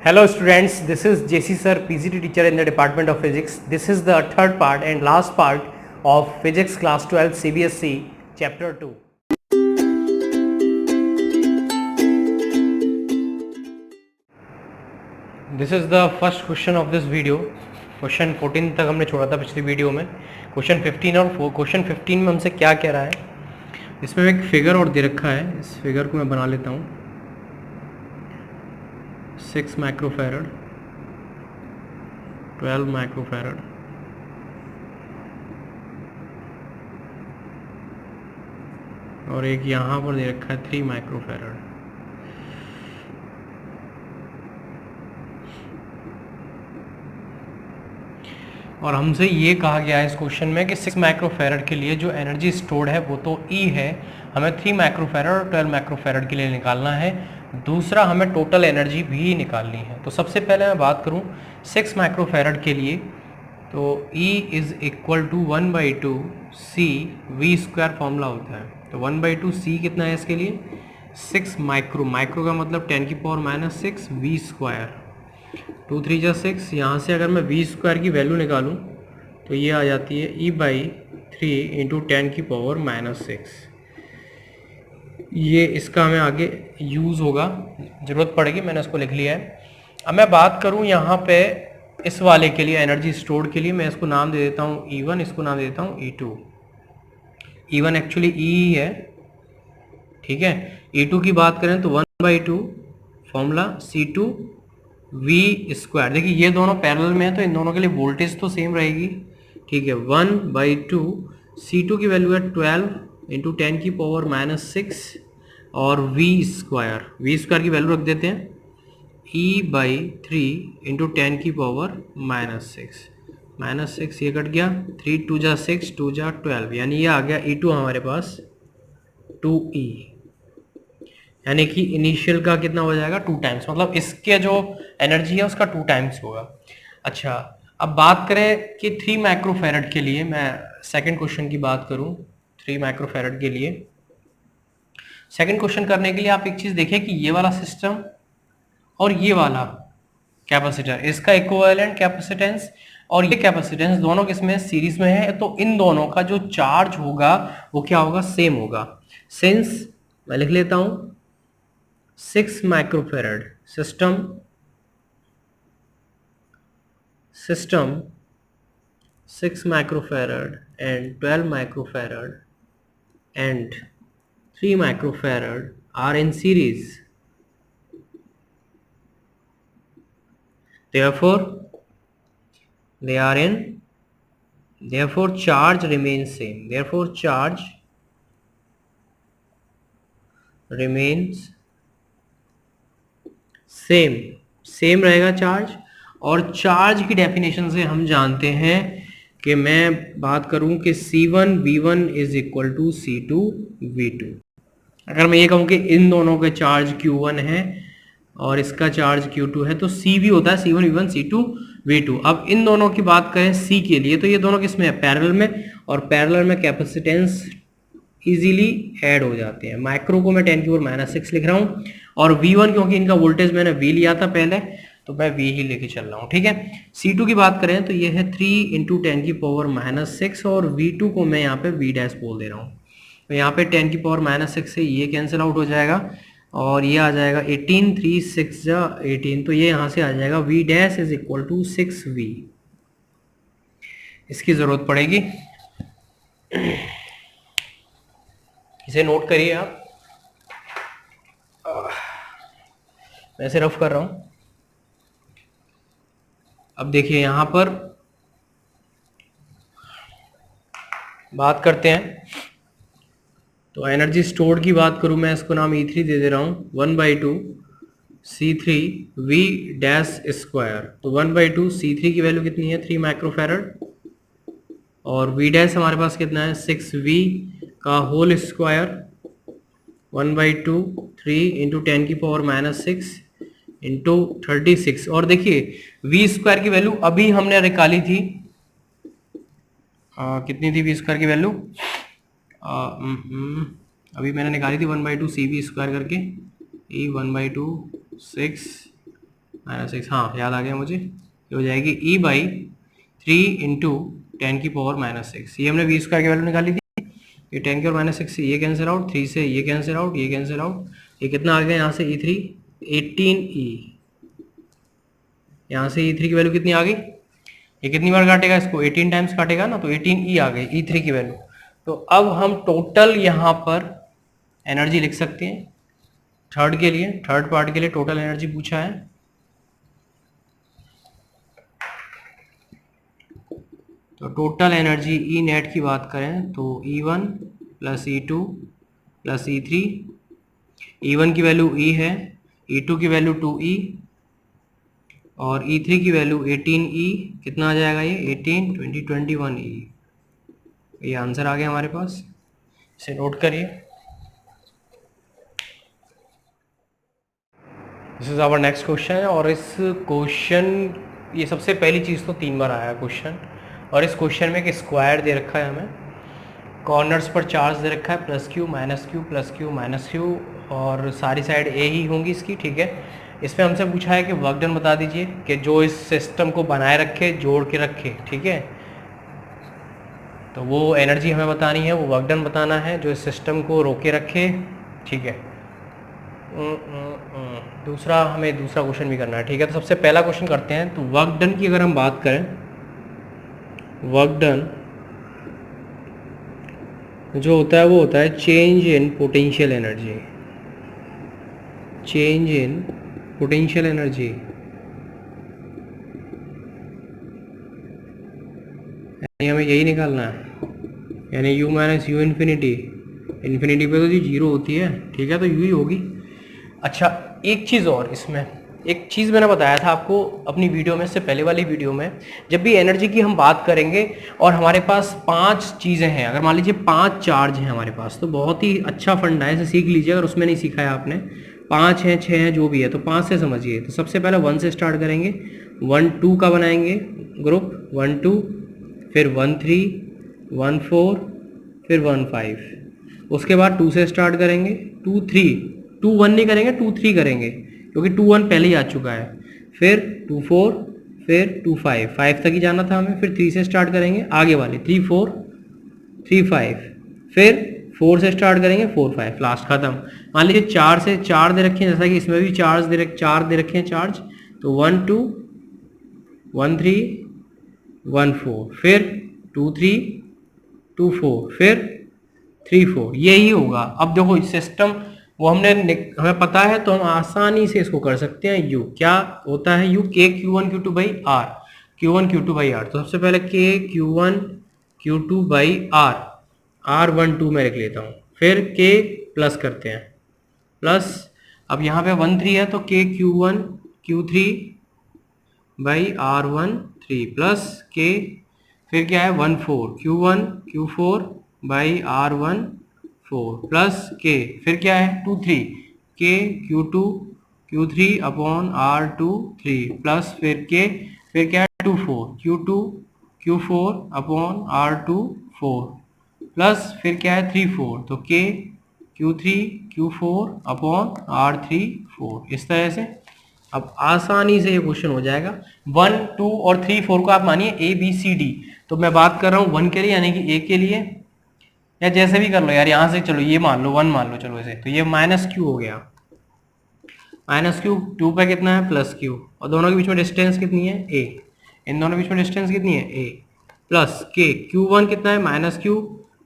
Hello students, this is JC sir, PGT teacher in the Department of Physics. This is the third part and last part of Physics class 12 CBSE chapter 2. This is the first question of this video. Question 14 तक हमने छोड़ा था पिछली video में. Question 15 और question 15 में हमसे क्या कह रहा है, इसमें एक फिगर और दे रखा है. इस फिगर को मैं बना लेता हूँ. 6 माइक्रोफैरड, 12 माइक्रोफैरड, और एक यहाँ पर दे रखा है 3 माइक्रोफैरड. और हमसे ये कहा गया है इस क्वेश्चन में कि 6 माइक्रोफैरड के लिए जो एनर्जी स्टोर्ड है वो तो E है, हमें 3 माइक्रोफैरड और 12 माइक्रोफैरड के लिए निकालना है. दूसरा हमें टोटल एनर्जी भी निकालनी है. तो सबसे पहले मैं बात करूं 6 माइक्रोफैरड के लिए, तो E is equal to 1/2 C V square formula होता है. तो 1/2 C कितना है इसके लिए 6 माइक्रो का मतलब 10⁻⁻6 V स्क्वायर. 2 3 जा 6. यहाँ से अगर मैं V स्क्वायर की वैल्यू निकालूं तो ये आ जाती है E/3 × 10⁻⁻6. ये इसका हमें आगे यूज़ होगा, ज़रूरत पड़ेगी, मैंने उसको लिख लिया है. अब मैं बात करूं यहाँ पे इस वाले के लिए एनर्जी स्टोर्ड के लिए, मैं इसको नाम दे देता हूँ E1, इसको नाम दे देता हूँ E2. E1 एक्चुअली E है, ठीक है. E2 की बात करें तो 1/2 फॉर्मूला C2 V स्क्वायर. देखिए ये दोनों पैरेलल में है तो इन दोनों के लिए वोल्टेज तो सेम रहेगी, ठीक है. 1/2 C2 की वैल्यू है 12 × 10⁻⁻6 और V स्क्वायर की वैल्यू रख देते हैं E/3 × 10⁻⁻6. -6 ये कट गया, 3 2 जा 6, 2 जा 12, यानी ये आ गया E2 हमारे पास 2E, यानी कि इनिशियल का कितना हो जाएगा 2 टाइम्स, मतलब इसके जो एनर्जी है उसका 2 टाइम्स होगा. अच्छा, अब बात करें कि 3 माइक्रोफैरड के लिए, मैं सेकंड क्वेश्चन की बात करूं 3 माइक्रोफैरड के लिए. सेकंड क्वेश्चन करने के लिए आप एक चीज देखें कि ये वाला सिस्टम और ये वाला कैपेसिटर, इसका इक्विवेलेंट कैपेसिटेंस और ये कैपेसिटेंस दोनों किसमें सीरीज में है, तो इन दोनों का जो चार्ज होगा वो क्या होगा, सेम होगा. सिंस मैं लिख लेता हूं 6 microfarad system 6 microfarad and 12 microfarad and 3 microfarad are in series. Therefore charge remains same. Therefore charge remains same रहेगा चार्ज. और चार्ज की डेफिनेशन से हम जानते हैं कि मैं बात करूं कि C1 V1 is equal to C2 V2. अगर मैं ये कहूं कि इन दोनों के चार्ज Q1 है और इसका चार्ज Q2 है तो CV होता है C1 V1 C2 V2. अब इन दोनों की बात करें C के लिए तो ये दोनों किसमें है, पैरेलल में, और पैरेलल में कैपेसिटेंस इजीली ऐड हो जाते हैं. माइक्रो को मैं 10⁻⁻6 लिख रहा हूँ और V1 क्योंकि इनका वोल्टेज मैंने V लिया था पहले तो मैं V ही लेके चल रहा हूँ, ठीक है. C2 की बात करें तो ये है 3 × 10⁻�6 और V2 को मैं यहाँ पे V डैश बोल दे रहा हूँ. तो यहाँ पे 10⁻⁻6 से ये कैंसिल आउट हो जाएगा और ये आ जाएगा 18, 3 6 जा 18, तो ये यहाँ से आ जाएगा V dash is equal to 6V. इसकी जरूरत पड़ेगी, इसे नोट करिए आप. मैं इसे रफ कर रहा हूं. अब देखिए यहां पर बात करते हैं, तो एनर्जी स्टोर्ड की बात करूं, मैं इसको नाम E3 दे दे रहा हूं. 1/2 C3 V डैश स्क्वायर. तो 1/2 C3 की वैल्यू कितनी है 3 माइक्रोफैरड और V डैश हमारे पास कितना है 6V का होल स्क्वायर. 1/2 3 × 10⁻⁻6 इंटू 36. और देखिए V स्क्वायर की वैल्यू अभी हमने निकाली थी, कितनी थी V स्क्वायर की वैल्यू, अभी मैंने निकाली थी 1/2 CV स्क्वायर करके. E 1/2 6 -6, हाँ याद आ गया मुझे। ये हो जाएगी E बाई 3 इंटू 10⁻⁻6। ये हमने v² की वैल्यू निकाली थी। ये 10⁻⁻6 से ये कैंसिल आउट, 3 से ये कैंसिल आउट, ये कैंसिल आउट। ये कितना आ गया यहाँ से E3 18E। यहाँ से E3 की वैल्यू कितनी आ गई? ये कितनी बार काटेगा इसको? 18 टाइम्स काटेगा ना, तो 18E आ गई E3 की वैल्यू। तो अब हम टोटल यहाँ पर एनर्जी लिख सकते हैं थर्ड के लिए, थर्ड पार्ट के लिए टोटल एनर्जी पूछा है। तो टोटल एनर्जी ई नेट की बात करें तो E1 plus E2 plus E3। E1 की वैल्यू E है, E2 की वैल्यू 2E और E3 की वैल्यू 18E। कितना आ जाएगा ये? 18 20 21E। ये आंसर आ गया हमारे पास, इसे नोट करिए। This is our next question. और इस क्वेश्चन, ये सबसे पहली चीज़ तो 3 बार आया क्वेश्चन। और इस क्वेश्चन में एक स्क्वायर दे रखा है हमें, कॉर्नर्स पर चार्ज दे रखा है +q -q +q -q और सारी साइड ए ही होंगी इसकी, ठीक है। इसमें हमसे पूछा है कि वर्क डन बता दीजिए कि जो इस सिस्टम को बनाए रखे, जोड़ के रखे, ठीक है। तो वो एनर्जी हमें बतानी है, वो वर्क डन बताना है जो इस सिस्टम को रोके रखे, ठीक है। दूसरा, हमें दूसरा क्वेश्चन भी करना है, ठीक है। तो सबसे पहला क्वेश्चन करते हैं। तो वर्क डन की अगर हम बात करें, वर्क डन जो होता है वो होता है change in potential energy, change in potential energy. यानी हमें यही निकालना है, यानी u minus you infinity. Infinity पे तो जी 0 होती है, ठीक है, तो u ही होगी। अच्छा, एक चीज़ और, इसमें एक चीज़ मैंने बताया था आपको अपनी वीडियो में, से पहले वाली वीडियो में, जब भी एनर्जी की हम बात करेंगे और हमारे पास 5 चीज़ें हैं, अगर मान लीजिए 5 चार्ज हैं हमारे पास, तो बहुत ही अच्छा फंडा है, इसे सीख लीजिए अगर उसमें नहीं सीखा है आपने। 5 हैं, 6 हैं, जो भी है, तो 5 से समझिए। तो सबसे पहले 1 से स्टार्ट करेंगे, 1 2 का बनाएंगे ग्रुप, 1 2, फिर 1 3, 1 4, फिर 1 5। उसके बाद 2 से स्टार्ट करेंगे, 2 3, 2 1 नहीं करेंगे, 2 3 करेंगे, क्योंकि 2 1 पहले ही आ चुका है। फिर 2 4, फिर 2 5, 5 तक ही जाना था हमें। फिर 3 से स्टार्ट करेंगे आगे वाले, 3 4, 3 5, फिर 4 से स्टार्ट करेंगे, 4 5, लास्ट खत्म। मान लीजिए 4 से 4 दे रखे हैं, जैसा कि इसमें भी 4 दे रखे हैं चार्ज, तो 1 2, 1 3, 1 4, फिर 2 3, 2 4, फिर 3 4, यही होगा। अब देखो सिस्टम वो हमें पता है, तो हम आसानी से इसको कर सकते हैं। यू क्या होता है? U k q1 q2 by आर, q1 q2 बाई आर। तो सबसे पहले k q1 q2 by are, r1 2 में लिख लेता हूँ, फिर k प्लस करते हैं, प्लस अब यहाँ पे 1 3 है, तो k q1 q3 by r1 3 plus k, फिर क्या है 1 4 q1 q4 by r1 4 plus k, फिर क्या है 2 3 k q2 q3 upon r2 3 plus फिर k, फिर क्या है 2 4 q2 q4 upon r2 4 plus फिर क्या है 3 4, तो k q3 q4 upon r3 4। इस तरह से अब आसानी से ये क्वेश्चन हो जाएगा। 1 2 और 3 4 को आप मानिए ए बी सी डी, तो मैं बात कर रहा हूँ 1 के लिए, यानी कि ए के लिए, या जैसे भी कर लो यार, यहाँ से चलो ये मान लो 1 मान लो, चलो इसे, तो ये माइनस क्यू हो गया, माइनस क्यू 2 पे कितना है प्लस क्यू, और दोनों के बीच में डिस्टेंस कितनी है ए, इन दोनों के बीच में डिस्टेंस कितनी है ए, प्लस के Q1 कितना है माइनस क्यू,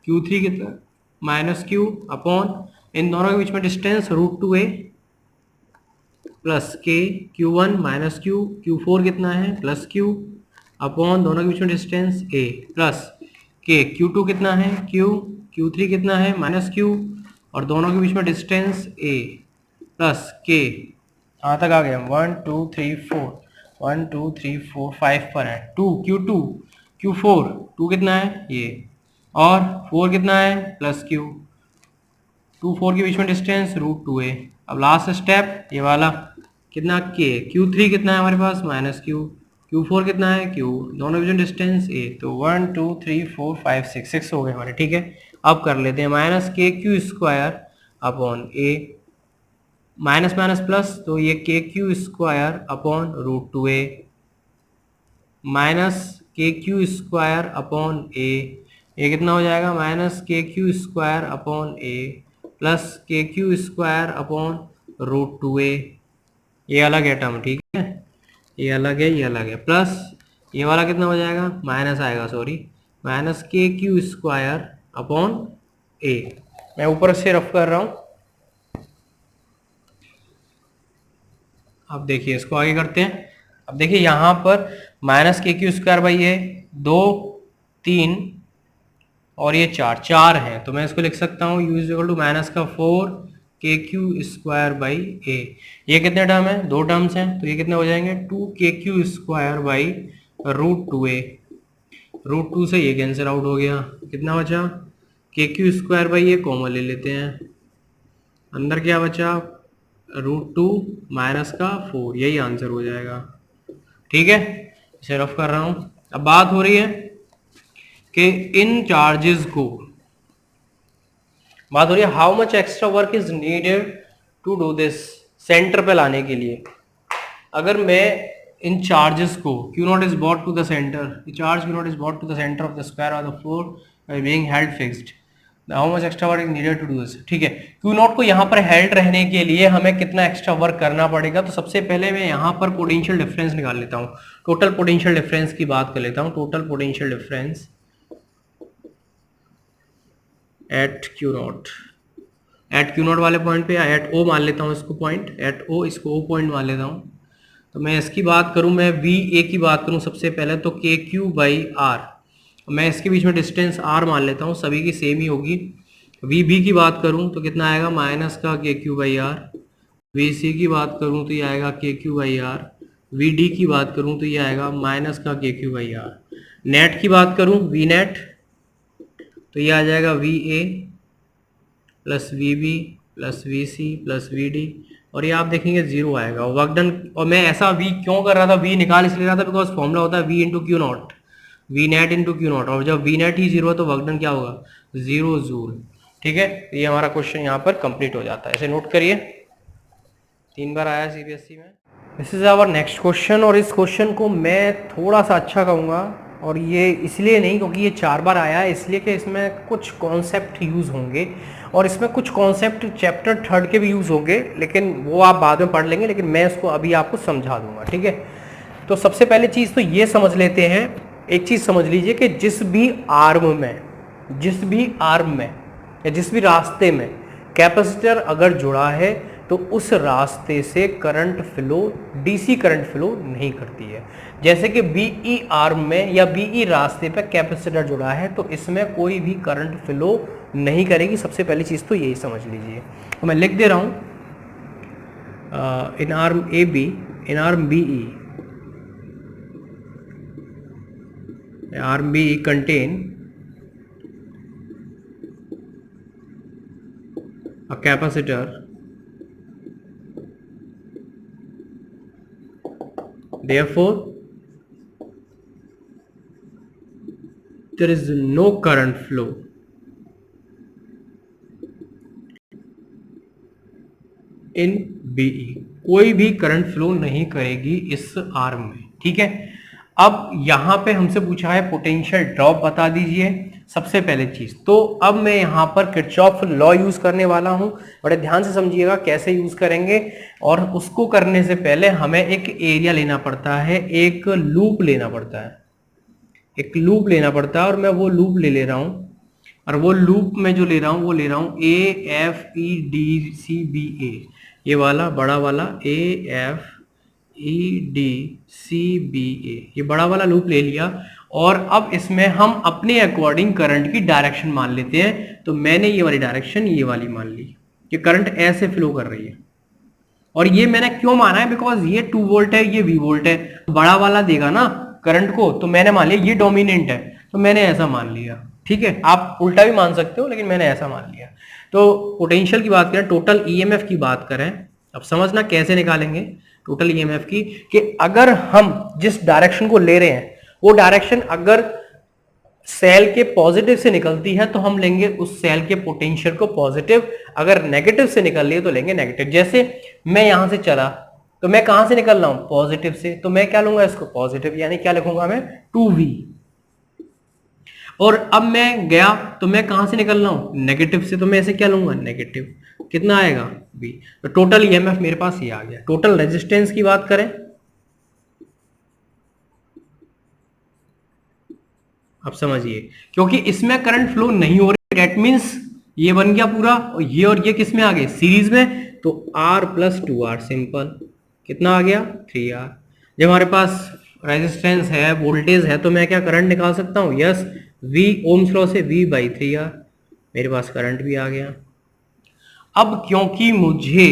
Q3 कितना है माइनस क्यू, अपॉन इन दोनों के बीच में डिस्टेंस √2a, प्लस के Q1 माइनस क्यू, Q4 कितना है प्लस क्यू, अपॉन दोनों के बीच में डिस्टेंस a, प्लस के Q2 कितना है Q, Q3 कितना है माइनस क्यू, और दोनों के बीच में डिस्टेंस a, प्लस के, कहाँ तक आ गया 1 2 3 4, 1 2 3 4 5 पर है, 2 Q2 Q4, 2 कितना है ये, और 4 कितना है प्लस क्यू, 2 4 के बीच में डिस्टेंस √2a। अब लास्ट स्टेप ये वाला कितना k, Q3 कितना है हमारे पास माइनस क्यू, Q4 कितना है q, दोनों के बीच में डिस्टेंस a, तो 1 2 3 4 5 6 हो गए हमारे, ठीक है। अब कर लेते हैं minus k q square upon a, minus minus plus, तो ये k Q square upon root two a minus k Q square upon a, ये कितना हो जाएगा minus k Q square upon a plus k Q square upon root two a, ये अलग है term, ठीक है, ये अलग है, ये अलग है, प्लस ये वाला कितना हो जाएगा माइनस आएगा, sorry, minus k Q square upon ए। मैं ऊपर से रफ कर रहा हूँ, अब देखिए इसको आगे करते हैं। अब देखिए यहाँ पर minus k Q square by ए, 2 3 और ये 4 4 है, तो मैं इसको लिख सकता हूँ U is equal to minus का 4 के क्यू स्क्वायर बाई ए। ये कितने टर्म है, 2 टर्म्स हैं, तो ये कितने हो जाएंगे 2 K Q square by root two A, root two से ये कैंसिल आउट हो गया, कितना बचा K Q square by A common ले लेते हैं, अंदर क्या बचा रूट टू माइनस का 4, यही आंसर हो जाएगा, ठीक है, इसे रफ कर रहा हूं। अब बात हो रही है कि इन चार्जेस को, बात हो रही है how much extra work is needed to do this, centre पे लाने के लिए। अगर मैं इन चार्जेस को Q naught is brought to the centre, charge Q naught is brought to the centre of the square of the floor by being held fixed, how much extra work is needed to do this, ठीक है। Q not को यहाँ पर held रहने के लिए हमें कितना एक्स्ट्रा वर्क करना पड़ेगा, तो सबसे पहले मैं यहाँ पर पोटेंशियल डिफरेंस निकाल लेता हूँ, टोटल पोटेंशियल डिफरेंस की बात कर लेता हूँ, total potential difference at Q naught, at Q naught वाले पॉइंट पे या एट O मान लेता हूँ इसको पॉइंट, एट O इसको O पॉइंट मान लेता हूँ। तो मैं इसकी बात करूँ, मैं वी ए की बात करूँ सबसे पहले, तो के क्यू बाई आर, मैं इसके बीच में डिस्टेंस आर मान लेता हूँ, सभी की सेम ही होगी। वी बी की बात करूँ तो कितना आएगा माइनस का K Q by R, V C की बात करूँ तो ये आएगा K Q by R, V D की बात करूँ तो ये आएगा माइनस का K Q by are. Net की बात करूँ वी नेट, तो ये आ जाएगा V A plus V B plus V C plus V D, और ये आप देखेंगे जीरो आएगा वर्क डन। और मैं ऐसा वी क्यों कर रहा था, वी निकाल इसलिए रहा था बिकॉज फॉर्मूला होता है V into Q naught, V net into Q naught, और जब वी नेट ही जीरो है तो वर्क डन क्या होगा 0 जूल, ठीक है। ये हमारा क्वेश्चन यहाँ पर कंप्लीट हो जाता है, इसे नोट करिए, 3 बार आया सीबीएसई में। This is our next question, और इस क्वेश्चन को मैं थोड़ा सा अच्छा कहूँगा, और ये इसलिए नहीं क्योंकि ये 4 बार आया है, इसलिए कि इसमें कुछ कॉन्सेप्ट यूज़ होंगे, और इसमें कुछ कॉन्सेप्ट चैप्टर 3 के भी यूज़ होंगे, लेकिन वो आप बाद में पढ़ लेंगे, लेकिन मैं इसको अभी आपको समझा दूंगा, ठीक है। तो सबसे पहले चीज़ तो ये समझ लेते हैं, एक चीज़ समझ लीजिए कि जिस भी आर्म में या जिस भी रास्ते में कैपेसिटर अगर जुड़ा है तो उस रास्ते से current flow, DC current flow नहीं करती है। जैसे कि बीई आर्म में या बीई रास्ते पर कैपेसिटर जुड़ा है तो इसमें कोई भी करंट फ्लो नहीं करेगी, सबसे पहली चीज़ तो यही समझ लीजिए। तो मैं लिख दे रहा हूँ in arm A B, in arm BE, arm BE contain a capacitor therefore there is no current flow in BE, कोई भी करंट फ्लो नहीं करेगी इस आर्म में, ठीक है। अब यहां पे हमसे पूछा है पोटेंशियल ड्रॉप बता दीजिए, सबसे पहले चीज तो अब मैं यहाँ पर किरचॉफ लॉ यूज करने वाला हूँ, बड़े ध्यान से समझिएगा कैसे यूज करेंगे। और उसको करने से पहले हमें एक एरिया लेना पड़ता है, एक लूप लेना पड़ता है, एक लूप लेना पड़ता है, और मैं वो लूप ले रहा हूँ, और वो लूप में जो ले रहा हूँ वो ले रहा हूँ A F E D C B A, ये वाला बड़ा वाला A F E D C B A, ये बड़ा वाला लूप ले लिया। और अब इसमें हम अपने अकॉर्डिंग करंट की डायरेक्शन मान लेते हैं, तो मैंने ये वाली डायरेक्शन ये वाली मान ली कि करंट ऐसे फ्लो कर रही है। और ये मैंने क्यों माना है, बिकॉज ये 2 वोल्ट है, ये V वोल्ट है, बड़ा वाला देगा ना करंट को, तो मैंने मान लिया ये डोमिनेंट है, तो मैंने ऐसा मान लिया, ठीक है। आप उल्टा भी मान सकते हो, लेकिन मैंने ऐसा मान लिया। तो पोटेंशियल की बात करें, टोटल ईएमएफ की बात करें, अब समझना कैसे निकालेंगे टोटल ईएमएफ की, कि अगर हम जिस डायरेक्शन को ले रहे हैं वो डायरेक्शन अगर सेल के पॉजिटिव से निकलती है तो हम लेंगे उस सेल के पोटेंशियल को पॉजिटिव, अगर नेगेटिव से निकल रही है तो लेंगे नेगेटिव। जैसे मैं यहां से चला तो मैं कहां से निकल रहा हूं, पॉजिटिव से, तो मैं क्या लूंगा इसको पॉजिटिव, यानी क्या लिखूंगा मैं 2v। और अब मैं गया तो मैं कहां से निकल रहा हूं, नेगेटिव से, तो मैं ऐसे क्या लूंगा नेगेटिव, कितना आएगा v। तो टोटल ईएमएफ मेरे पास ये आ गया। टोटल रेजिस्टेंस की बात करें, अब समझिए, क्योंकि इसमें करंट फ्लो नहीं हो रही, डेट मीन्स ये बन गया पूरा, और ये किस में आ गए, सीरीज में, तो R प्लस 2R सिंपल, कितना आ गया 3R। जब हमारे पास रेजिस्टेंस है, वोल्टेज है, तो मैं क्या करंट निकाल सकता हूं, यस, V ओम्स लॉ से V बाई 3R, मेरे पास करंट भी आ गया। अब क्योंकि मुझे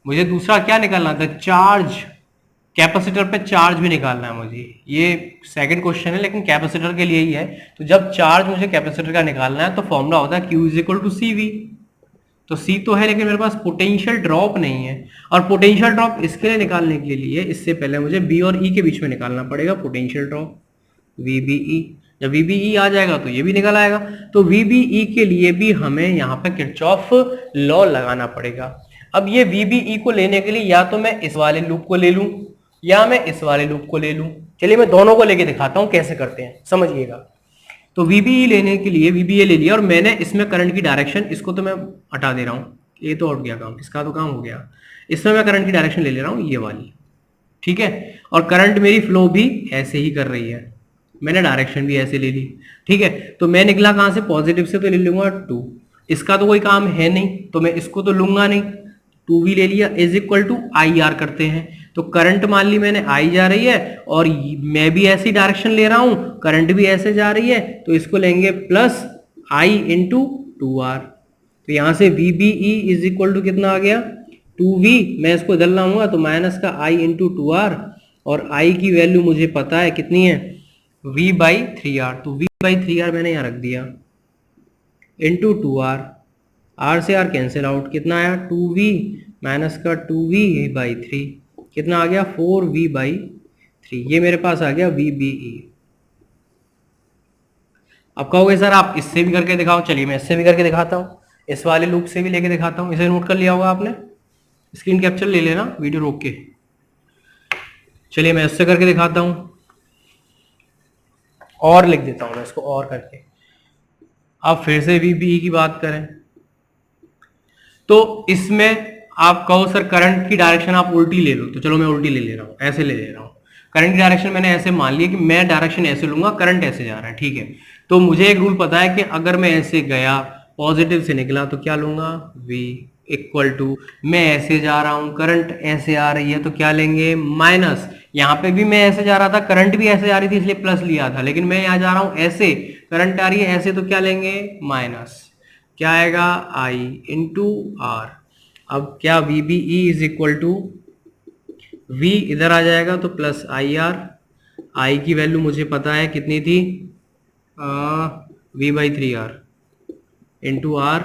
मुझे दूसरा क्या निकालना था, चार्ज, कैपेसिटर पे चार्ज भी निकालना है मुझे, ये सेकंड क्वेश्चन है लेकिन कैपेसिटर के लिए ही है। तो जब चार्ज मुझे कैपेसिटर का निकालना है तो फॉर्मूला होता है Q is equal to CV। तो C तो है लेकिन मेरे पास पोटेंशियल ड्रॉप नहीं है, और पोटेंशियल ड्रॉप इसके लिए निकालने के लिए इससे पहले मुझे B और E के बीच में निकालना पड़ेगा पोटेंशियल ड्रॉप, VBE। जब VBE आ जाएगा तो ये भी निकल आएगा। तो VBE के लिए भी हमें यहाँ पे किरचॉफ लॉ लगाना पड़ेगा। अब ये VBE को लेने के लिए या तो मैं इस वाले लूप को ले लूं या मैं इस वाले लूप को ले लूं। चलिए मैं दोनों को लेके दिखाता हूं कैसे करते हैं, समझिएगा। तो VBE लेने के लिए VBA ले लिया, और मैंने इसमें करंट की डायरेक्शन, इसको तो मैं हटा दे रहा हूं, ये तो हट गया काम, इसका तो काम हो गया। इसमें मैं करंट की डायरेक्शन ले ले रहा हूं, ये वाली, ठीक है। और करंट मेरी फ्लो भी ऐसे ही कर रही है, मैंने डायरेक्शन भी ऐसे ले ली, ठीक है। तो मैं निकला कहां से, पॉजिटिव से, तो ले लूंगा 2। इसका तो कोई काम है नहीं तो मैं इसको तो लूंगा नहीं, 2v ले लिया, इज इक्वल टू IR करते हैं। तो करंट मान ली मैंने I जा रही है, और मैं भी ऐसी डायरेक्शन ले रहा हूं, करंट भी ऐसे जा रही है, तो इसको लेंगे प्लस I इंटू 2R। तो यहां से VBE इज इक्वल टू कितना आ गया 2v, मैं इसको इधर लाऊंगा तो माइनस का I इंटू 2R, और I की वैल्यू मुझे पता है कितनी है, V बाई 3R। तो V बाई 3R मैंने यहाँ रख दिया, इंटू 2R, R से R कैंसिल आउट, कितना आया 2v माइनस का 2v बाई 3, कितना आ गया 4v बाई 3। ये मेरे पास आ गया VBE। अब कहोगे सर आप इससे भी करके दिखाओ, चलिए मैं इससे भी करके दिखाता हूँ, इस वाले लूप से भी लेके दिखाता हूँ। इसे नोट कर लिया होगा आपने, स्क्रीन कैप्चर ले लेना वीडियो रोक के। चलिए मैं इससे करके दिखाता हूँ, और लिख देता हूँ मैं इसको और करके। अब फिर से VBE की बात करें तो इसमें आप कहो सर करंट की डायरेक्शन आप उल्टी ले लो, तो चलो मैं उल्टी ले ले रहा हूँ, ऐसे ले रहा हूँ। करंट की डायरेक्शन मैंने ऐसे मान लिया कि मैं डायरेक्शन ऐसे लूंगा, करंट ऐसे जा रहा है, ठीक है। तो मुझे एक रूल पता है कि अगर मैं ऐसे गया, पॉजिटिव से निकला, तो क्या लूंगा V इक्वल टू, मैं ऐसे जा रहा हूं, करंट ऐसे आ रही है, तो क्या लेंगे माइनस। यहाँ पे भी मैं ऐसे जा रहा था, करंट भी ऐसे आ रही थी इसलिए प्लस लिया था, लेकिन मैं यहाँ जा रहा हूं ऐसे, करंट आ रही है ऐसे, तो क्या लेंगे माइनस, क्या आएगा I इंटू R। अब क्या VBE is equal to, V इधर आ जाएगा तो प्लस IR, I की वैल्यू मुझे पता है कितनी थी, V by 3R into R,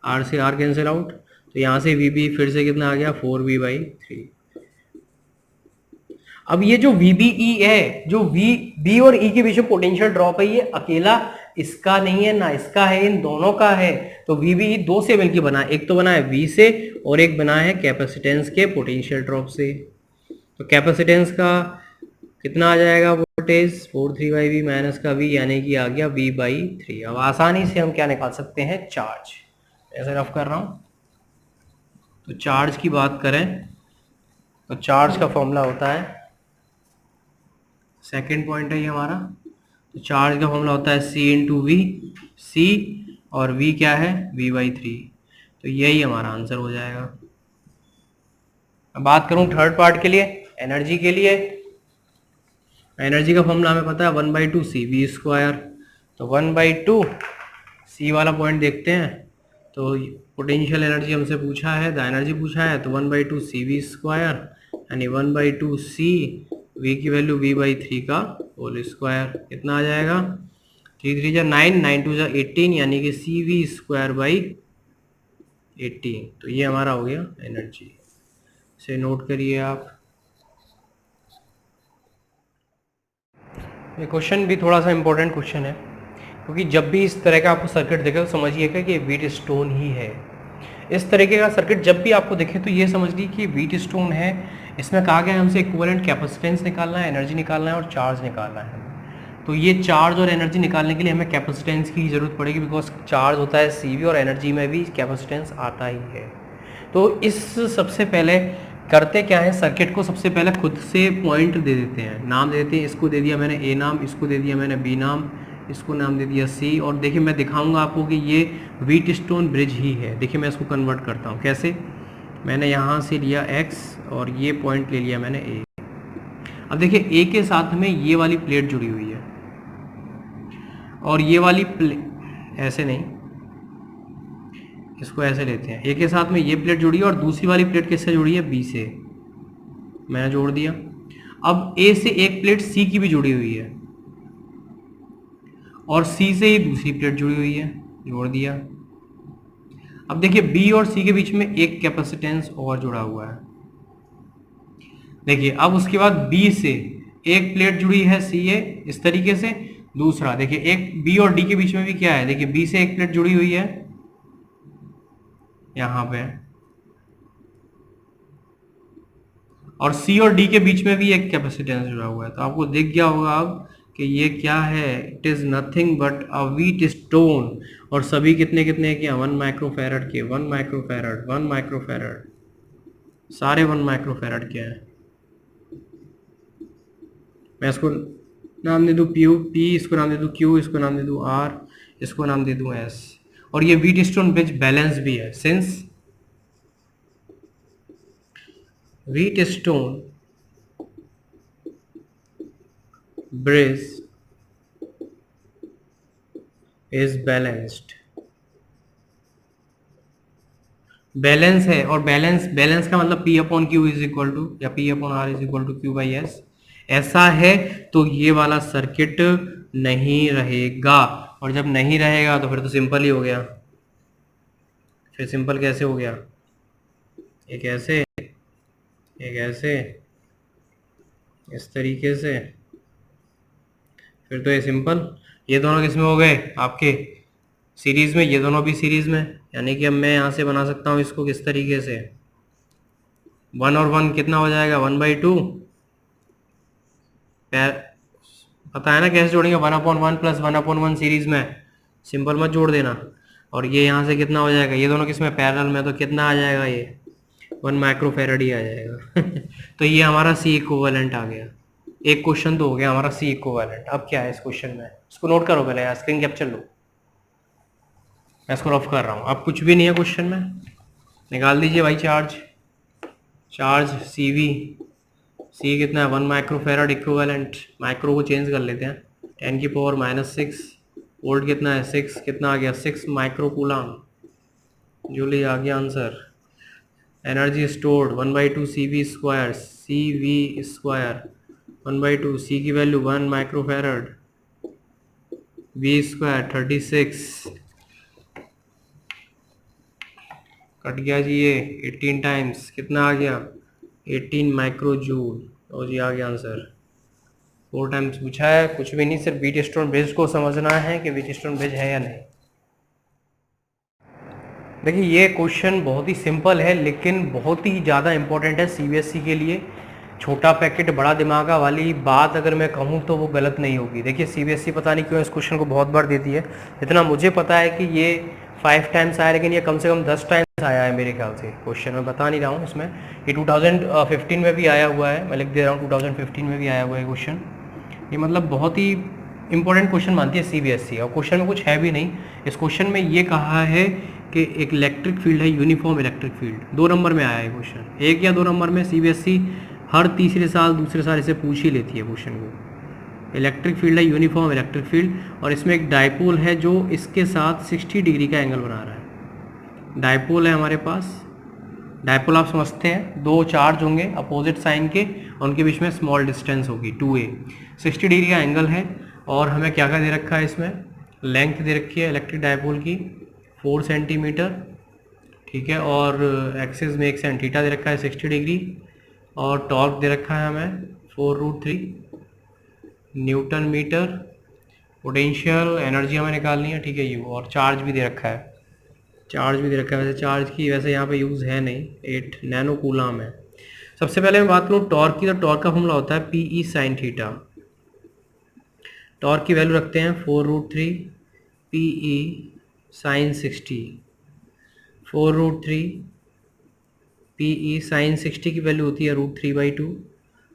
R से R कैंसिल आउट, तो यहाँ से VB फिर से कितना आ गया 4V बाई 3। अब ये जो VBE है, जो B और E के बीच में पोटेंशियल ड्रॉप है, ये अकेला इसका नहीं है ना इसका है, इन दोनों का है। तो VBE दो से मिलकर बना, एक तो बना है V से और एक बना है कैपेसिटेंस के पोटेंशियल ड्रॉप से। तो कैपेसिटेंस का कितना आ जाएगा वोल्टेज 4 बाई V माइनस का V, यानी कि आ गया V बाई 3। अब आसानी से हम क्या निकाल सकते हैं, चार्ज, ऐसे रफ कर रहा हूं। तो चार्ज की बात करें तो चार्ज का फॉर्मूला होता है, सेकेंड पॉइंट है ये हमारा। तो चार्ज का फॉर्मूला होता है C इंटू V, C और V क्या है V बाई 3। तो यही हमारा आंसर हो जाएगा। अब बात करूं थर्ड पार्ट के लिए, एनर्जी के लिए। एनर्जी का फॉर्मूला हमें पता है 1/2 CV स्क्वायर। तो 1/2 C वाला पॉइंट देखते हैं। तो पोटेंशियल एनर्जी हमसे पूछा है, द एनर्जी पूछा है, तो 1/2 CV स्क्वायर यानी 1/2 C, V की वैल्यू V बाई 3 का होल स्क्वायर, कितना आ जाएगा 3 3 जा 9, 9 2 जा 18, यानी कि CV स्क्वायर बाई 18। तो ये हमारा हो गया एनर्जी, इसे नोट करिए आप। ये क्वेश्चन भी थोड़ा सा इंपॉर्टेंट क्वेश्चन है। क्योंकि जब भी इस तरह का आपको सर्किट दिखे तो समझिएगा कि व्हीट स्टोन ही है। इस तरीके का सर्किट जब भी आपको दिखे तो ये समझ लीजिए कि व्हीट स्टोन है। इसमें कहा गया है हमसे इक्विवेलेंट कैपेसिटेंस निकालना है, एनर्जी निकालना है और चार्ज निकालना है। तो ये चार्ज और एनर्जी निकालने के लिए हमें कैपेसिटेंस की ज़रूरत पड़ेगी, बिकॉज चार्ज होता है CV और एनर्जी में भी कैपेसिटेंस आता ही है। तो इस सबसे पहले करते क्या है, सर्किट को सबसे पहले खुद से पॉइंट दे देते हैं, नाम दे देते हैं। इसको दे दिया मैंने A नाम, इसको दे दिया मैंने B नाम, इसको नाम दे दिया C। और देखिए मैं दिखाऊंगा आपको कि ये व्हीट स्टोन ब्रिज ही है। देखिए मैं इसको कन्वर्ट करता हूँ कैसे। मैंने यहाँ से लिया X और ये पॉइंट ले लिया मैंने A। अब देखिए A के साथ में ये वाली प्लेट जुड़ी हुई है और ये वाली ऐसे नहीं, इसको ऐसे लेते हैं। A के साथ में ये प्लेट जुड़ी है और दूसरी वाली प्लेट किससे जुड़ी है, B से। मैंने जोड़ दिया। अब A से एक प्लेट C की भी जुड़ी हुई है और C से ही दूसरी प्लेट जुड़ी हुई है, जोड़ दिया। अब देखिए B और C के बीच में एक कैपेसिटेंस और जुड़ा हुआ है। देखिए अब उसके बाद B से एक प्लेट जुड़ी है CA इस तरीके से। दूसरा देखिए एक B और D के बीच में भी क्या है, देखिए B से एक प्लेट जुड़ी हुई है यहां पे, और C और D के बीच में भी एक कैपेसिटेंस जुड़ा हुआ है। तो आपको दिख गया होगा अब कि ये क्या है, it is nothing but a wheat stone. और सभी कितने कितने के, 1 माइक्रोफैरड के, 1 माइक्रोफैरड, 1 माइक्रोफैरड, सारे 1 माइक्रोफैरड के हैं। मैं इसको नाम दे दूँ P, इसको नाम दे दूँ Q, इसको नाम दे दूँ R, इसको नाम दे दूँ S। और ये व्हीट स्टोन ब्रिज बैलेंस भी है, since wheat stone bridge is balanced. Balance है और बैलेंस का मतलब P/Q इज इक्वल टू, या P/R is equal to Q/S। ऐसा है तो ये वाला सर्किट नहीं रहेगा, और जब नहीं रहेगा तो फिर तो सिंपल ही हो गया। फिर सिंपल कैसे हो गया, एक ऐसे, एक ऐसे, इस तरीके से, फिर तो ये सिंपल। ये दोनों किस में हो गए आपके, सीरीज में, ये दोनों भी सीरीज में। यानी कि अब मैं यहाँ से बना सकता हूँ इसको किस तरीके से, 1 और 1 कितना हो जाएगा, 1/2। पता है ना कैसे जोड़ेंगे, 1/1 प्लस 1/1 सीरीज में, सिंपल मत जोड़ देना। और ये यहाँ से कितना हो जाएगा, ये दोनों किसमें, पैरेलल में, तो कितना आ जाएगा, ये 1 माइक्रोफैरड ही आ जाएगा। तो ये हमारा C इक्विवेलेंट आ गया। एक क्वेश्चन तो हो गया हमारा C इक्विवेलेंट। अब क्या है इस क्वेश्चन में, इसको नोट करो पहले यार, स्क्रीन कैप्चर लो, मैं इसको रफ कर रहा हूँ। अब कुछ भी नहीं है क्वेश्चन में, निकाल दीजिए भाई चार्ज CV। C कितना है, 1 माइक्रोफैरड इक्विवेलेंट। माइक्रो को चेंज कर लेते हैं, 10⁻⁶। वोल्ट कितना है, 6, कितना आ गया, 6 माइक्रो कूलम। जूली आ गया answer. Energy stored 1/2 CV square, CV square 1/2, C की value 1 microfarad, V square 36, cut गया जी ये 18 टाइम्स, कितना आ गया, 18 माइक्रो जूल। और जी आ गया आंसर। 4 टाइम्स पूछा है, कुछ भी नहीं, सिर्फ व्हीट स्टोन ब्रिज को समझना है कि व्हीट स्टोन ब्रिज है या नहीं। देखिए ये क्वेश्चन बहुत ही सिंपल है लेकिन बहुत ही ज़्यादा इंपॉर्टेंट है CBSE के लिए। छोटा पैकेट बड़ा दिमागा वाली बात अगर मैं कहूँ तो वो गलत नहीं होगी। देखिए CBSE पता नहीं क्यों इस क्वेश्चन को बहुत बार देती है। इतना मुझे पता है कि ये 5 टाइम्स आया, लेकिन ये कम से कम 10 टाइम्स आया है मेरे ख्याल से क्वेश्चन। मैं बता नहीं रहा हूँ इसमें, ये 2015 में भी आया हुआ है, मैं लिख दे रहा हूँ 2015 में भी आया हुआ है क्वेश्चन। ये मतलब बहुत ही इंपॉर्टेंट क्वेश्चन मानती है CBSE। और क्वेश्चन में कुछ है भी नहीं। इस क्वेश्चन में ये कहा है कि एक इलेक्ट्रिक फील्ड है, यूनिफॉर्म इलेक्ट्रिक फील्ड। 2 नंबर में आया है क्वेश्चन, 1 या 2 नंबर में। CBSE हर तीसरे साल दूसरे साल इसे पूछ ही लेती है क्वेश्चन को। इलेक्ट्रिक फील्ड है, यूनिफॉर्म इलेक्ट्रिक फील्ड, और इसमें एक डायपोल है जो इसके साथ 60 डिग्री का एंगल बना रहा है। डायपोल है हमारे पास। डायपोल आप समझते हैं, 2 चार्ज होंगे अपोजिट साइन के, उनके बीच में स्मॉल डिस्टेंस होगी 2a, 60 डिग्री का एंगल है। और हमें क्या क्या दे रखा है, इसमें लेंथ दे रखी है इलेक्ट्रिक डायपोल की 4 सेंटीमीटर, ठीक है। और एक्सिस में एक सेन थीटा दे रखा है 60 डिग्री, और टॉर्क दे रखा है हमें 4√3 न्यूटन मीटर पोटेंशियल एनर्जी हमें निकालनी है, ठीक है यू, और चार्ज भी दे रखा है, चार्ज भी दे रखा है। वैसे चार्ज की वैसे यहाँ पे यूज़ है नहीं, 8 नैनो कूलम है। सबसे पहले मैं बात करूँ टॉर्क की, तो टॉर्क का फॉर्मूला होता है P E sine theta. Torque की वैल्यू रखते हैं 4√3 P E sine 60, 4√3 P E sine 60 की वैल्यू होती है √3/2,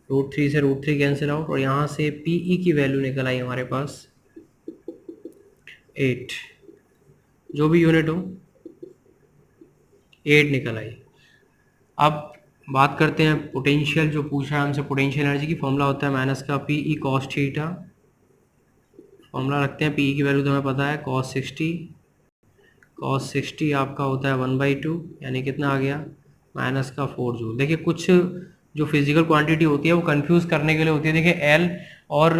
√3 से √3 कैंसिल आउट, और यहाँ से पी ई की वैल्यू निकल आई हमारे पास 8, जो भी यूनिट हो 8 निकल आई। अब बात करते हैं पोटेंशियल, जो पूछा है हमसे पोटेंशियल एनर्जी की, फॉर्मूला होता है माइनस का P E cos theta, formula रखते हैं पी ई की वैल्यू तो हमें पता है कॉस 60, कॉस 60 आपका होता है 1/2, यानी कितना आ गया माइनस का 4 जूल। देखिए कुछ जो फिजिकल क्वांटिटी होती है वो कंफ्यूज करने के लिए होती है। देखिए एल और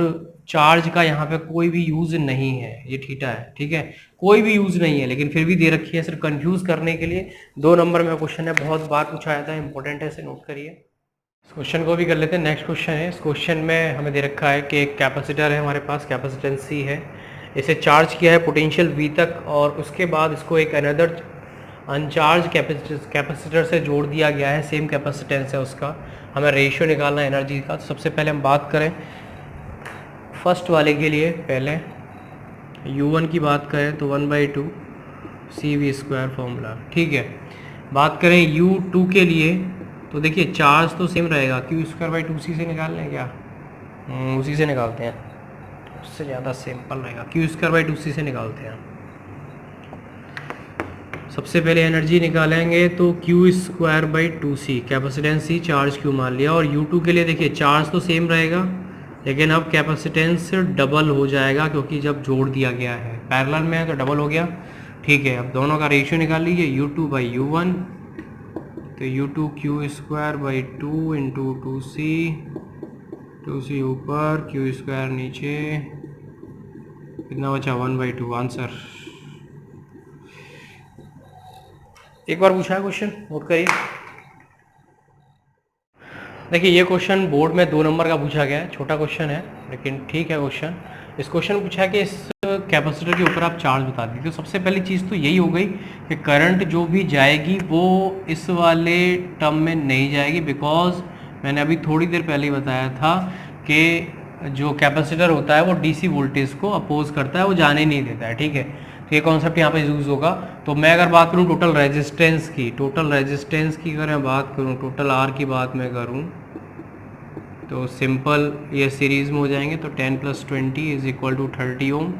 चार्ज का यहाँ पे कोई भी यूज़ नहीं है, ये थीटा है, ठीक है, कोई भी यूज़ नहीं है, लेकिन फिर भी दे रखी है सिर्फ कंफ्यूज करने के लिए। 2 नंबर में क्वेश्चन है, बहुत बार पूछा जाता है, इंपॉर्टेंट है, इसे नोट करिए। इस क्वेश्चन को भी कर लेते हैं। नेक्स्ट क्वेश्चन है, इस क्वेश्चन में हमें दे रखा है कि एक कैपेसिटर है हमारे पास, कैपेसिटेंस सी है, इसे चार्ज किया है पोटेंशियल वी तक, और उसके बाद इसको एक अनदर अनचार्ज कैपेसिटर से जोड़ दिया गया है, सेम कैपेसिटेंस है उसका। हमें रेशियो निकालना है एनर्जी का। तो सबसे पहले हम बात करें फर्स्ट वाले के लिए, पहले U1 की बात करें तो 1/2 CV² फॉर्मूला, ठीक है। बात करें U2 के लिए तो देखिए चार्ज तो सेम रहेगा, Q²/2C से निकाल लें क्या, उसी से निकालते हैं, उससे ज़्यादा सिंपल रहेगा, Q²/2C से निकालते हैं। सबसे पहले एनर्जी निकालेंगे तो Q²/2C, capacitance C, charge Q मान लिया, और U2 के लिए देखिए चार्ज तो सेम रहेगा, लेकिन अब कैपेसिटेंस डबल हो जाएगा क्योंकि जब जोड़ दिया गया है, पैरेलल में है तो डबल हो गया, ठीक है। अब दोनों का रेशियो निकाल लीजिए, U2/U1, तो U2 Q²/2 इंटू 2C ऊपर, Q² नीचे, कितना बचा 1/2 आंसर। एक बार पूछा है क्वेश्चन, नोट करिए। देखिए ये क्वेश्चन बोर्ड में 2 नंबर का पूछा गया है, छोटा क्वेश्चन है लेकिन ठीक है क्वेश्चन। इस क्वेश्चन पूछा है कि इस कैपेसिटर के ऊपर आप चार्ज बता दीजिए। तो सबसे पहली चीज़ तो यही हो गई कि करंट जो भी जाएगी वो इस वाले टर्म में नहीं जाएगी, बिकॉज मैंने अभी थोड़ी देर पहले ही बताया था कि जो कैपेसिटर होता है वो डीसी वोल्टेज को अपोज करता है, वो जाने नहीं देता है, ठीक है। तो ये कॉन्सेप्ट यहाँ पे यूज़ होगा। तो मैं अगर बात करूँ टोटल रेजिस्टेंस की, अगर मैं बात करूँ, टोटल आर की बात मैं करूँ तो सिंपल ये सीरीज़ में हो जाएंगे, तो 10 + 20 = 30 ओम।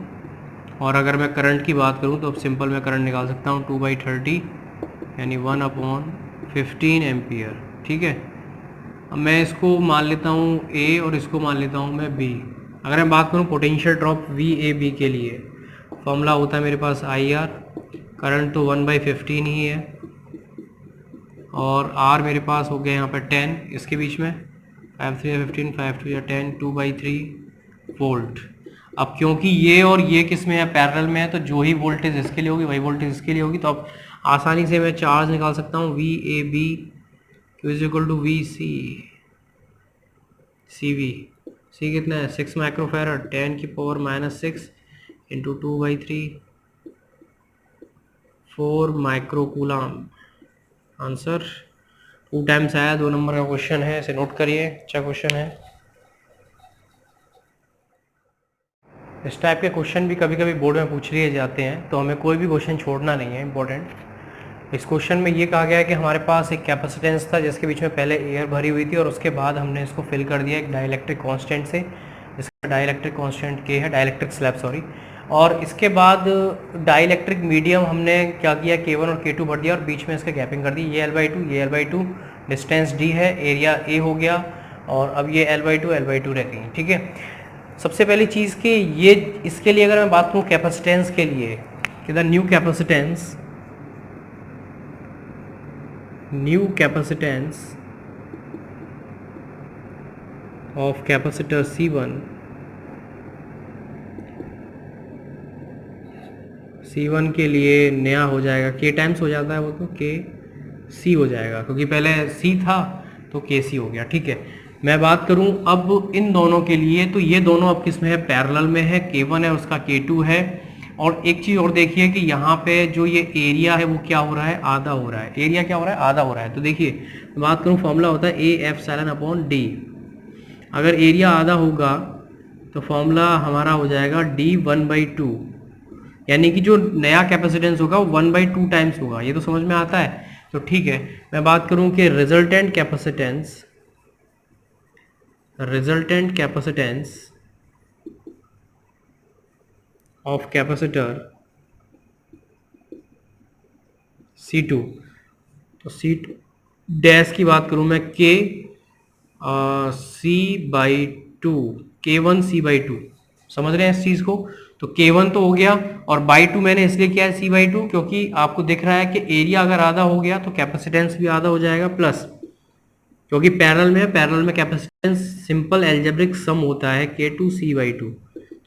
और अगर मैं करंट की बात करूँ तो अब सिंपल मैं करंट निकाल सकता हूँ 2/30 यानी 1/15 एम्पियर, ठीक है। अब मैं इसको मान लेता हूँ ए और इसको मान लेता हूँ मैं बी। अगर मैं बात करूँ पोटेंशियल ड्रॉप VAB के लिए, फॉर्मूला होता है मेरे पास IR, करंट तो 1/15 ही है, और R मेरे पास हो गया यहाँ पर 10, इसके बीच में 5 3 15 5 2 10 2/3 वोल्ट। अब क्योंकि ये और ये किस में है, पैरेलल में है, तो जो ही वोल्टेज इसके लिए होगी वही वोल्टेज इसके लिए होगी। तो अब आसानी से मैं चार्ज निकाल सकता हूँ VAB = VC, CV, C कितना है 6 microfarad, 10⁻⁻6 into 2/3 4 microcoulomb. Answer 2 times आया, 2 नंबर का क्वेश्चन है, इसे नोट करिए, अच्छा क्वेश्चन है। इस टाइप के क्वेश्चन भी कभी कभी बोर्ड में पूछ लिए जाते हैं, तो हमें कोई भी क्वेश्चन छोड़ना नहीं है, इंपॉर्टेंट। इस क्वेश्चन में ये कहा गया है कि हमारे पास एक कैपेसिटेंस था जिसके बीच में पहले एयर भरी हुई थी, और उसके बाद हमने इसको फिल कर दिया एक डाइलेक्ट्रिक कांस्टेंट से, जिसका डाइलेक्ट्रिक कांस्टेंट K है, डाइलेक्ट्रिक स्लैब सॉरी। और इसके बाद डाइलेक्ट्रिक मीडियम हमने क्या किया, K1 और K2 भर दिया, और बीच में इसका गैपिंग कर दी, ये L/2 ये L/2, डिस्टेंस D है, एरिया A हो गया, और अब ये L/2 रह गई, ठीक है। सबसे पहली चीज़ कि ये इसके लिए अगर मैं बात करूँ कैपेसिटेंस के लिए, कि the new capacitance of capacitor C1 के लिए नया हो जाएगा, K टाइम्स हो जाता है वो, तो KC हो जाएगा, क्योंकि पहले C था तो KC हो गया, ठीक है। मैं बात करूं अब इन दोनों के लिए, तो ये दोनों अब किस में है, पैरेलल में है, K1 है उसका K2 है। और एक चीज और देखिए कि यहाँ पे जो ये एरिया है वो क्या हो रहा है, आधा हो रहा है। एरिया क्या हो रहा है, आधा हो रहा है। तो देखिए बात करूं, फॉर्मूला होता है A/ε/D। अगर एरिया आधा होगा तो फॉर्मूला हमारा हो जाएगा D1/2, यानी कि जो नया कैपेसिटेंस होगा वो 1/2 टाइम्स होगा। ये तो समझ में आता है। तो ठीक है, मैं बात करूं कि resultant capacitance of capacitor C2, तो C2 डैश की बात करूं मैं C/2, K1 C/2, समझ रहे हैं इस चीज को। तो K1 तो हो गया, और बाई 2 मैंने इसलिए किया है C/2 क्योंकि आपको दिख रहा है कि एरिया अगर आधा हो गया तो कैपेसिटेंस भी आधा हो जाएगा, प्लस क्योंकि पैरेलल में कैपेसिटेंस सिंपल एल्जेब्रिक सम होता है K2 C/2।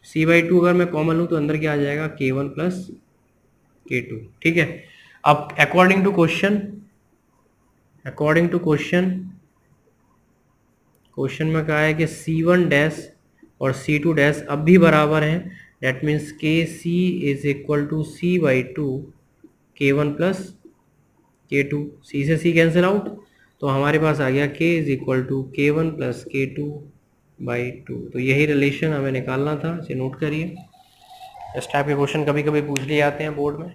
C/2 अगर मैं कॉमन लूँ तो अंदर क्या आ जाएगा, K1 प्लस K2। ठीक है, अब अकॉर्डिंग टू क्वेश्चन में कहा है कि C1 डैश और C2 डैश अब भी बराबर हैं। That means KC is equal to C/2 K1 plus K2। C से C कैंसिल आउट, तो हमारे पास आ गया K is equal to K1 plus K2/2। तो यही रिलेशन हमें निकालना था, इसे नोट करिए। इस टाइप के क्वेश्चन कभी कभी पूछ लिए जाते हैं बोर्ड में।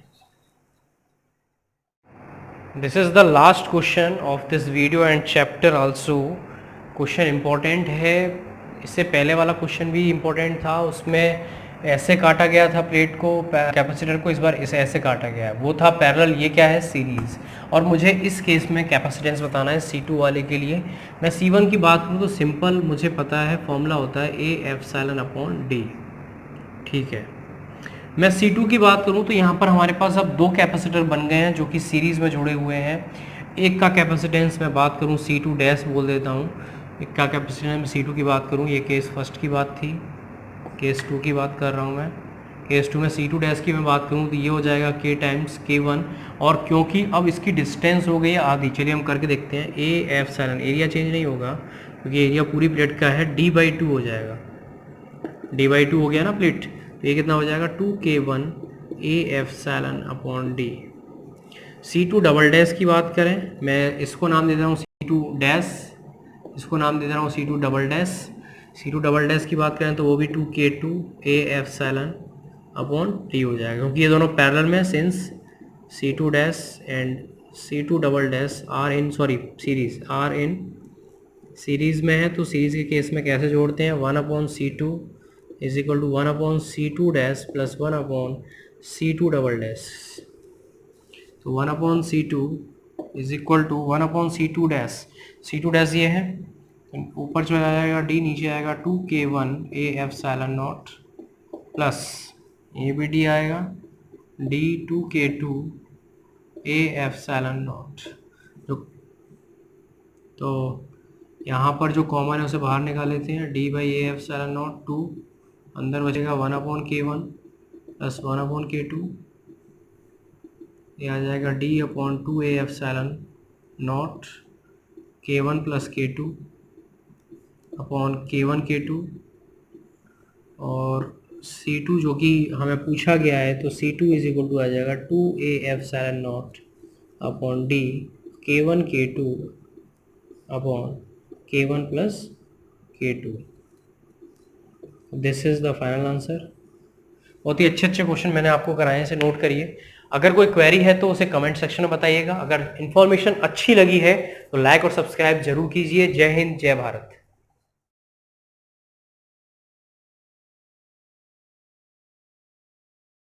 This is the last question of this video and chapter also. Question important है, इससे पहले वाला क्वेश्चन भी इम्पोर्टेंट था, उसमें ऐसे काटा गया था प्लेट को, कैपेसिटर को, इस बार इसे ऐसे काटा गया है। वो था पैरेलल, ये क्या है, सीरीज। और मुझे इस केस में कैपेसिटेंस बताना है C2 वाले के लिए। मैं C1 की बात करूँ तो सिंपल मुझे पता है, फॉर्मूला होता है A/ε/D। ठीक है, मैं C2 की बात करूं तो यहाँ पर हमारे पास अब दो कैपेसिटर बन गए हैं जो कि सीरीज़ में जुड़े हुए हैं। एक का कैपेसिटेंस मैं बात करूं C2 डैश बोल देता हूं। एक का कैपेसिटेंस मैं C2 की बात करूं, ये केस फर्स्ट की बात थी, केस 2 की बात कर रहा हूं मैं। केस 2 में C2 डैश की मैं बात करूं तो ये हो जाएगा K टाइम्स K1। और क्योंकि अब इसकी डिस्टेंस हो गई है आधी, चलिए हम करके देखते हैं। A/ε, एरिया चेंज नहीं होगा क्योंकि एरिया पूरी प्लेट का है, D/2 हो जाएगा। D/2 हो गया ना प्लेट, तो ये कितना हो जाएगा, 2K1 A/ε/D। C2 double dash की बात करें, मैं इसको नाम दे रहा हूँ C2 डैश, इसको नाम दे रहा हूँ C2 double dash. C2 double dash की बात करें तो वो भी 2K2 A/ε/D हो जाएगा, क्योंकि ये दोनों पैरेलल में, since C2 dash and C2 double dash are in series में है। तो सीरीज के केस में कैसे जोड़ते हैं, 1/C2 is equal to 1/C2 dash plus 1/C2 double dash. तो 1/C2 is equal to 1/C2 dash, C2 dash ये है, ऊपर चला जाएगा D, नीचे आएगा 2K1 A/ε/0 प्लस ये भी D आएगा D 2K2 A/ε/0। तो यहाँ पर जो कॉमन है उसे बाहर निकाल लेते हैं, D/A/ε/0 2, अंदर बचेगा 1/K1 प्लस 1/K2, ये आ जाएगा D/2 A/ε/0 K1 plus K2 upon K1 K2। और C2 जो कि हमें पूछा गया है, तो C2 इज इक्वल टू आ जाएगा 2 A/ε/0 upon D K1 K2 upon K1 plus K2। This is the final answer. बहुत ही अच्छे क्वेश्चन मैंने आपको कराए हैं, इसे नोट करिए। अगर कोई क्वेरी है तो उसे कमेंट सेक्शन में बताइएगा। अगर इन्फॉर्मेशन अच्छी लगी है तो लाइक और सब्सक्राइब जरूर कीजिए। जय हिंद, जय भारत।